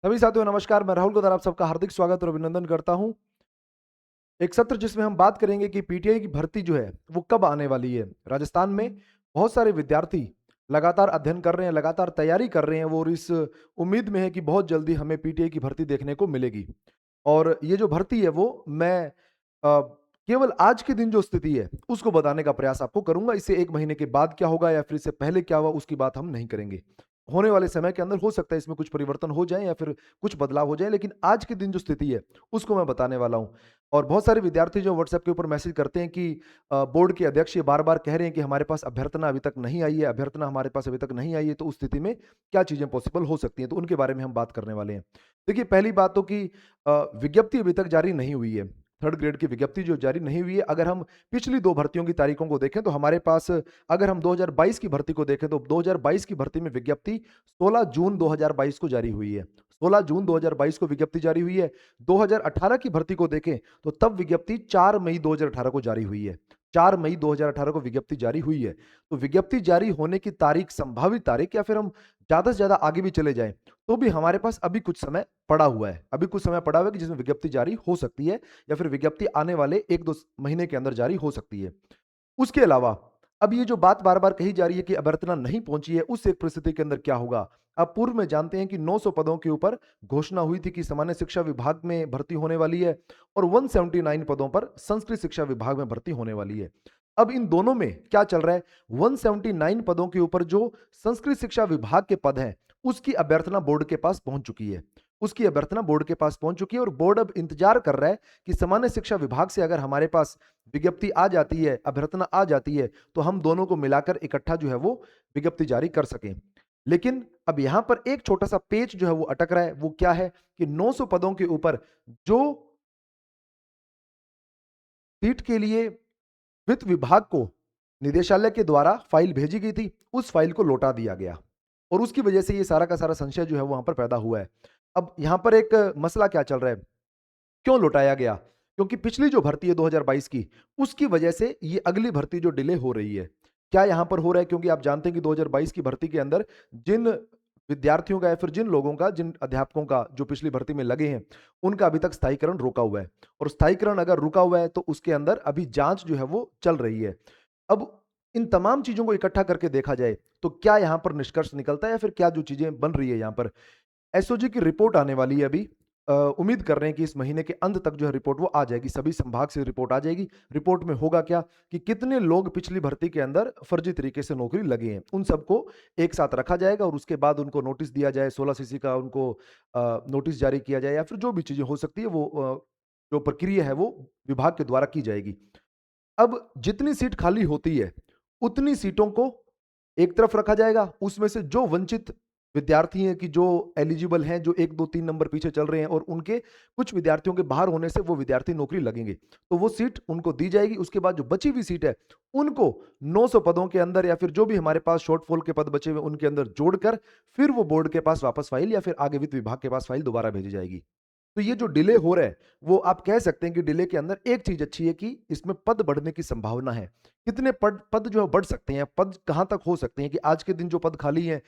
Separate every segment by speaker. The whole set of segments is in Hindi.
Speaker 1: सभी साथियों नमस्कार, मैं राहुल गोदार आप सबका हार्दिक स्वागत और अभिनंदन करता हूं। एक सत्र जिसमें हम बात करेंगे कि पीटीआई की भर्ती जो है वो कब आने वाली है। राजस्थान में बहुत सारे विद्यार्थी लगातार अध्ययन कर रहे हैं, लगातार तैयारी कर रहे हैं वो, और इस उम्मीद में है कि बहुत जल्दी हमें पीटीआई की भर्ती देखने को मिलेगी। और ये जो भर्ती है वो मैं केवल आज के दिन जो स्थिति है उसको बताने का प्रयास आपको करूंगा। इससे 1 महीने के बाद क्या होगा या फिर इससे पहले क्या हुआ उसकी बात हम नहीं करेंगे। होने वाले समय के अंदर हो सकता है इसमें कुछ परिवर्तन हो जाए या फिर कुछ बदलाव हो जाए, लेकिन आज के दिन जो स्थिति है उसको मैं बताने वाला हूं। और बहुत सारे विद्यार्थी जो व्हाट्सएप के ऊपर मैसेज करते हैं कि बोर्ड के अध्यक्ष ये बार-बार कह रहे हैं कि हमारे पास अभ्यर्थना अभी तक नहीं आई है, अभ्यर्थना हमारे पास अभी तक नहीं आई है, तो उस स्थिति में क्या चीज़ें पॉसिबल हो सकती हैं, तो उनके बारे में हम बात करने वाले हैं। देखिए, पहली बात तो कि विज्ञप्ति अभी तक जारी नहीं हुई है। 3rd ग्रेड की विज्ञप्ति जो जारी नहीं हुई है, अगर हम पिछली 2 भर्तियों की तारीखों को देखें तो हमारे पास, अगर हम 2022 की भर्ती को देखें तो 2022 की भर्ती में विज्ञप्ति 16 जून 2022 को जारी हुई है। 16 जून 2022 को विज्ञप्ति जारी हुई है। 2018 की भर्ती को देखें तो तब विज्ञप्ति 4 मई 2018 को जारी हुई है। 4 मई 2018 को विज्ञप्ति जारी हुई है। तो विज्ञप्ति जारी होने की तारीख, संभावित तारीख, या फिर हम ज़्यादा से ज़्यादा आगे भी चले जाएँ, तो भी हमारे पास अभी कुछ समय पड़ा हुआ है। अभी कुछ समय पड़ा हुआ है कि जिसमें विज्ञप्ति जारी हो सकती है या फिर विज्ञप्ति आने वाले 1-2 महीने के अंदर जारी हो सकती है। उसके अलावा अब ये जो बात बार-बार कही जा रही है कि अभ्यर्थना नहीं पहुँची है, उस एक परिस्थिति के अंदर क्या होगा? आप पूर्व में जानते हैं कि 900 पदों के ऊपर घोषणा हुई थी कि सामान्य शिक्षा विभाग में भर्ती होने वाली है और 179 पदों पर संस्कृत शिक्षा विभाग में भर्ती होने वाली है। अब इन दोनों में क्या चल रहा है? 179 पदों के ऊपर जो संस्कृत शिक्षा विभाग के पद हैं, उसकी अभ्यर्थना बोर्ड के पास पहुँच चुकी है। उसकी अभ्यर्थना बोर्ड के पास पहुँच चुकी है और बोर्ड अब इंतज़ार कर रहा है कि सामान्य शिक्षा विभाग से अगर हमारे पास विज्ञप्ति आ जाती है, अभ्यर्थना आ जाती है, तो हम दोनों को मिलाकर इकट्ठा जो है वो विज्ञप्ति जारी कर सकें। लेकिन अब यहाँ पर एक छोटा-सा पेच जो है वो अटक रहा है, वो क्या है कि 900 पदों के ऊपर जो सीट के लिए वित्त विभाग को निदेशालय के द्वारा फाइल भेजी गई थी, उस फाइल को लौटा दिया गया और उसकी वजह से ये सारा का सारा संशय जो है वहाँ पर पैदा हुआ है। अब यहाँ पर एक मसला क्या चल रहा है? क्यों लौटाया गया? क्योंकि पिछली जो भर्ती है 2022 की, उसकी वजह से ये अगली भर्ती जो डिले हो रही है। क्या यहाँ पर हो रहा है? क्योंकि आप जानते हैं कि 2022 की भर्ती के अंदर जिन विद्यार्थियों का या फिर जिन लोगों का, जिन अध्यापकों का जो पिछली भर्ती में लगे हैं, उनका अभी तक स्थायीकरण रुका हुआ है और स्थायीकरण अगर रुका हुआ है तो उसके अंदर अभी जाँच जो है वो चल रही है। अब इन तमाम चीज़ों को इकट्ठा करके देखा जाए, तो क्या यहाँ पर निष्कर्ष निकलता है या फिर क्या जो चीज़ें बन रही है यहाँ पर? एसओजी की रिपोर्ट आने वाली है अभी। उम्मीद कर रहे हैं कि इस महीने के अंत तक जो है रिपोर्ट वो आ जाएगी, सभी संभाग से रिपोर्ट आ जाएगी। रिपोर्ट में होगा क्या कि कितने लोग पिछली भर्ती के अंदर फर्जी तरीके से नौकरी लगे हैं, उन सबको एक साथ रखा जाएगा और उसके बाद उनको नोटिस दिया जाए, 16 सीसी का उनको नोटिस जारी किया जाए या फिर जो भी चीज़ें हो सकती है वो जो प्रक्रिया है वो विभाग के द्वारा की जाएगी। अब जितनी सीट खाली होती है, उतनी सीटों को एक तरफ रखा जाएगा, उसमें से जो वंचित विद्यार्थी हैं कि जो एलिजिबल हैं, जो 1, 2, 3 नंबर पीछे चल रहे हैं और उनके कुछ विद्यार्थियों के बाहर होने से वो विद्यार्थी नौकरी लगेंगे, तो वो सीट उनको दी जाएगी। उसके बाद जो बची हुई सीट है, उनको 900 पदों के अंदर या फिर जो भी हमारे पास शॉर्टफॉल के पद बचे हुए, उनके अंदर जोड़कर फिर वो बोर्ड के पास वापस फाइल या फिर आगे वित्त विभाग के पास फाइल दोबारा भेजी जाएगी। तो ये जो डिले हो रहा है, वो आप कह सकते हैं कि डिले के अंदर एक चीज़ अच्छी है कि इसमें पद बढ़ने की संभावना है। कितने पद पद जो है बढ़ सकते हैं, पद कहाँ तक हो सकते हैं कि आज के दिन जो पद खाली हैं,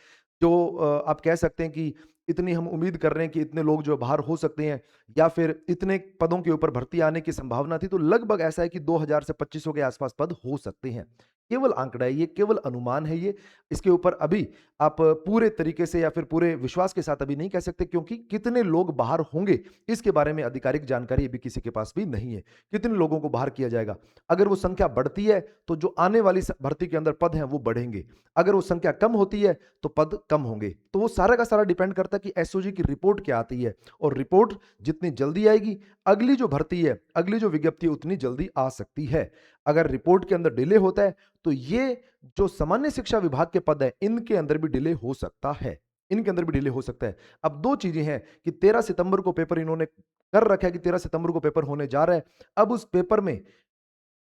Speaker 1: जो आप कह सकते हैं कि इतनी हम उम्मीद कर रहे हैं कि इतने लोग जो बाहर हो सकते हैं या फिर इतने पदों के ऊपर भर्ती आने की संभावना थी, तो लगभग ऐसा है कि 2000 से 2500 के आसपास पद हो सकते हैं। केवल आंकड़ा है ये, केवल अनुमान है ये। इसके ऊपर अभी आप पूरे तरीके से या फिर पूरे विश्वास के साथ अभी नहीं कह सकते, क्योंकि कितने लोग बाहर होंगे इसके बारे में आधिकारिक जानकारी अभी किसी के पास भी नहीं है। कितने लोगों को बाहर किया जाएगा? अगर वो संख्या बढ़ती है तो जो आने वाली भर्ती के अंदर पद हैं वो बढ़ेंगे। अगर वो संख्या कम होती है तो पद कम होंगे। तो वो सारा का सारा डिपेंड करता है कि एसओजी की रिपोर्ट क्या आती है और रिपोर्ट जितनी जल्दी आएगी, अगली जो भर्ती है, अगली जो विज्ञप्ति है उतनी जल्दी आ सकती है। अगर रिपोर्ट के अंदर डिले होता है तो ये जो सामान्य शिक्षा विभाग के पद हैं, इनके अंदर भी डिले हो सकता है। इनके अंदर भी डिले हो सकता है। अब 2 चीज़ें हैं कि 13 सितंबर को पेपर इन्होंने कर रखा है कि 13 सितंबर को पेपर होने जा रहा है। अब उस पेपर में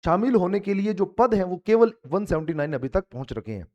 Speaker 1: शामिल होने के लिए जो पद हैं वो केवल 179 अभी तक पहुँच रखे हैं।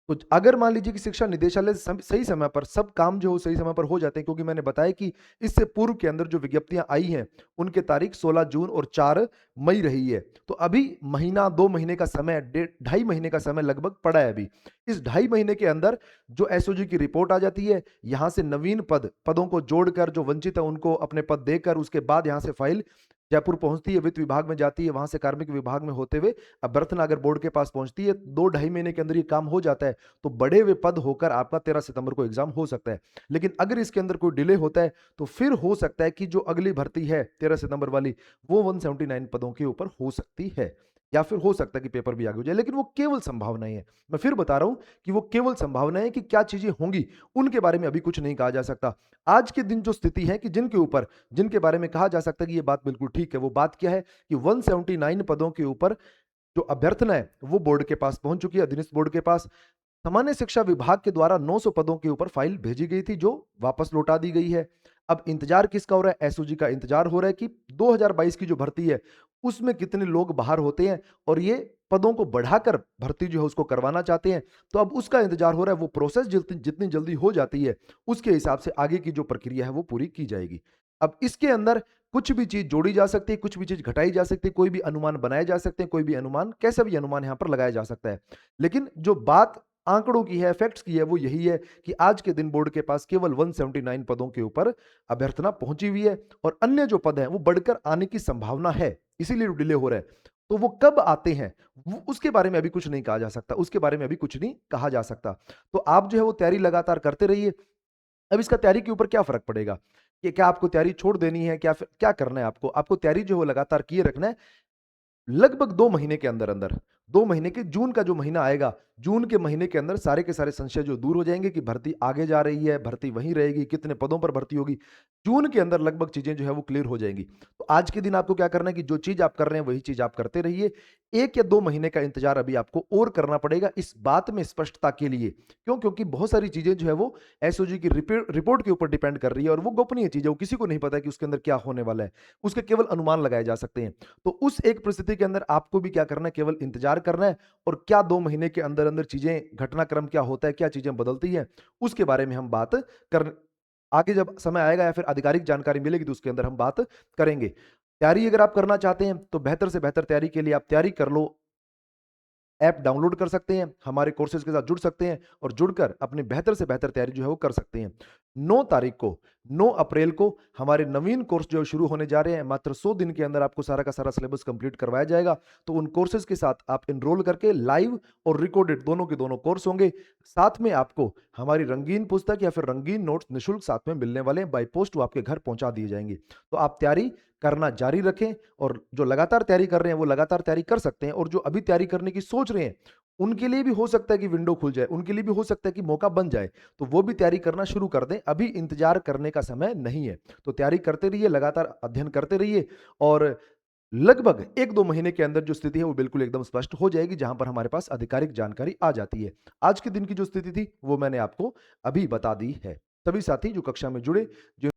Speaker 1: तो अगर मान लीजिए कि शिक्षा निदेशालय सही समय पर सब काम जो हो सही समय पर हो जाते हैं, क्योंकि मैंने बताया कि इससे पूर्व के अंदर जो विज्ञप्तियां आई हैं उनके तारीख 16 जून और 4 मई रही है। तो अभी महीना 2 महीने का समय, डेढ़ ढाई महीने का समय लगभग पड़ा है अभी। इस ढाई महीने के अंदर जो एसओजी की रिपोर्ट आ जाती है, यहाँ से नवीन पदों को जोड़कर जो वंचित है उनको अपने पद देकर उसके बाद यहाँ से फाइल जयपुर पहुंचती है, वित्त विभाग में जाती है, वहां से कार्मिक विभाग में होते हुए अभ्यर्थना अगर बोर्ड के पास पहुंचती है, 2 ढाई महीने के अंदर ये काम हो जाता है। तो बड़े हुए पद होकर आपका 13 सितंबर को एग्जाम हो सकता है। लेकिन अगर इसके अंदर कोई डिले होता है तो फिर हो सकता है कि जो अगली भर्ती है 13 सितंबर वाली, वो 179 पदों के ऊपर हो सकती है, या फिर हो सकता है कि पेपर भी आगे हो जाए। लेकिन वो केवल संभावनाएं हैं। मैं फिर बता रहा हूं कि वो केवल संभावनाएं हैं, कि क्या चीजें होंगी उनके बारे में अभी कुछ नहीं कहा जा सकता। आज के दिन जो स्थिति है कि जिनके बारे में कहा जा सकता है कि ये बात बिल्कुल ठीक है, वो बात क्या है कि 179 पदों के ऊपर जो अभ्यर्थना है वो बोर्ड के पास पहुंच चुकी है, अधीनस्थ बोर्ड के पास। सामान्य शिक्षा विभाग के द्वारा 900 पदों के ऊपर फाइल भेजी गई थी, जो वापस लौटा दी गई है। अब इंतजार किसका हो रहा है? एसओजी का इंतजार हो रहा है कि 2022 की जो भर्ती है उसमें कितने लोग बाहर होते हैं और ये पदों को बढ़ाकर भर्ती जो है उसको करवाना चाहते हैं। तो अब उसका इंतजार हो रहा है। वो प्रोसेस जितनी जितनी जल्दी हो जाती है उसके हिसाब से आगे की जो प्रक्रिया है वो पूरी की जाएगी। अब इसके अंदर कुछ भी चीज जोड़ी जा सकती है, कुछ भी चीज घटाई जा सकती है, कोई भी अनुमान बनाए जा सकते हैं, कोई भी अनुमान, कैसा भी अनुमान यहां पर लगाया जा सकता है। लेकिन जो बात आंकड़ों की है, फैक्ट्स की है, वो यही है कि आज के दिन बोर्ड के पास केवल 179 पदों के ऊपर अभ्यर्थना पहुंची हुई है और अन्य जो पद हैं वो बढ़कर आने की संभावना है, इसीलिए डिले हो रहा है। तो वो कब आते हैं वो उसके बारे में अभी कुछ नहीं कहा जा सकता, उसके बारे में अभी कुछ नहीं कहा जा सकता। तो आप जो है वो तैयारी लगातार करते रहिए। अब इसका तैयारी के ऊपर क्या फर्क पड़ेगा कि क्या आपको तैयारी छोड़ देनी है, क्या करना है? आपको तैयारी जो है लगातार किए रखना है। लगभग 2 महीने के अंदर-अंदर, 2 महीने के, जून का जो महीना आएगा, जून के महीने के अंदर सारे के सारे संशय जो दूर हो जाएँगे कि भर्ती आगे जा रही है, भर्ती वहीं रहेगी, कितने पदों पर भर्ती होगी। जून के अंदर लगभग चीज़ें जो है वो क्लियर हो जाएँगी। तो आज के दिन आपको क्या करना है कि जो चीज़ आप कर रहे हैं वही चीज़ आप करते रहिए। 1 या 2 महीने का इंतज़ार अभी आपको और करना पड़ेगा इस बात में स्पष्टता के लिए। क्यों? क्योंकि बहुत सारी चीज़ें जो है वो एसओजी की रिपोर्ट के ऊपर डिपेंड कर रही है और वो गोपनीय चीज़ है, वो किसी को नहीं पता है कि उसके अंदर क्या होने वाला है। उसके केवल अनुमान लगाए जा सकते हैं। तो उस एक परिस्थिति के अंदर आपको भी क्या करना है? केवल इंतजार करना है और क्या 2 महीने के अंदर-अंदर चीज़ें, घटनाक्रम क्या होता है, क्या चीज़ें बदलती हैं, उसके बारे में हम बात कर आगे जब समय आएगा या फिर आधिकारिक जानकारी मिलेगी तो उसके अंदर हम बात करेंगे। तैयारी अगर आप करना चाहते हैं तो बेहतर से बेहतर तैयारी के लिए आप तैयारी कर लो। ऐप डाउनलोड कर सकते हैं, हमारे कोर्सेज के साथ जुड़ सकते हैं और जुड़कर अपनी बेहतर से बेहतर तैयारी जो है वो कर सकते हैं। 9 तारीख को, 9 अप्रैल को हमारे नवीन कोर्स जो शुरू होने जा रहे हैं। मात्र 100 दिन के अंदर आपको सारा का सारा सिलेबस कंप्लीट करवाया जाएगा। तो उन कोर्सेज के साथ आप एनरोल करके लाइव और रिकॉर्डेड दोनों के दोनों कोर्स होंगे। साथ में आपको हमारी रंगीन पुस्तक या फिर रंगीन नोट्स निःशुल्क साथ में मिलने वाले हैं, बाय पोस्ट वो आपके घर पहुंचा दिए जाएंगे। तो आप तैयारी करना जारी रखें और जो लगातार तैयारी कर रहे हैं वो लगातार तैयारी कर सकते हैं और जो अभी तैयारी करने की सोच रहे हैं उनके लिए भी हो सकता है कि विंडो खुल जाए, उनके लिए भी हो सकता है कि मौका बन जाए, तो वो भी तैयारी करना शुरू कर दें। अभी इंतजार करने का समय नहीं है। तो तैयारी करते रहिए, लगातार अध्ययन करते रहिए और लगभग 1-2 महीने के अंदर जो स्थिति है वो बिल्कुल एकदम स्पष्ट हो जाएगी, जहां पर हमारे पास आधिकारिक जानकारी आ जाती है। आज के दिन की जो स्थिति थी वो मैंने आपको अभी बता दी है। सभी साथी जो कक्षा में जुड़े, जो